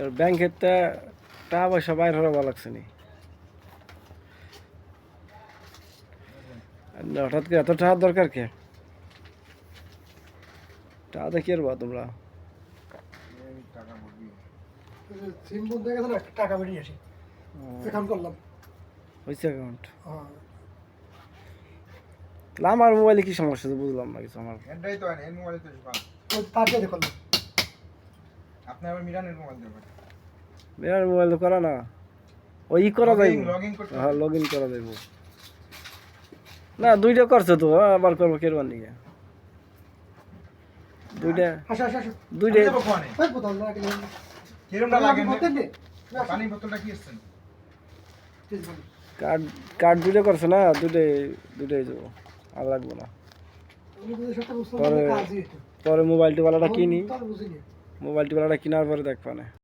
আর ব্যাংকের টাকা পয়সা বাইর হওয়া ভালো লাগছে নি। হঠাৎ করে এত টাকার দরকার কে? টাকা দেখি আর বা তোমরা সিম বন্ধ হয়ে গেছে না, টাকা বেরিয়ে আসি অ্যাকাউন্ট করলাম। হয়েছে অ্যাকাউন্ট? আমার মোবাইলে কি সমস্যা তো বুঝলাম না কিছু। আমার এটাই তো এর মোবাইলে তো সব তার দিয়ে করলাম। আপনি আবার মিরানের মোবাইল দেবেন। মেয়ের মোবাইল তো করা না, ওই করা যাইব। লগইন করতে হ্যাঁ, লগ ইন করা যাইব না। দুইটা করছে তো, আবার করবো কেরবার নিয়ে দুইটা আসো আসো আসো, দুইটা দেব কোনে ওই বোতল না কিনে কিরমটা লাগে বোতল নে পানি বোতলটা কি আসছেন? কার্ড দুইটা করছে না, দুইটাই যাবো, আর লাগবো না। আমি তো সবটা বুঝলাম পরে না, কাজই এটা পরে মোবাইল টিওয়ালাটা কিনি, তার বুঝিনি। মোবাইল টিওয়ালাটা কেনার পরে দেখবা না।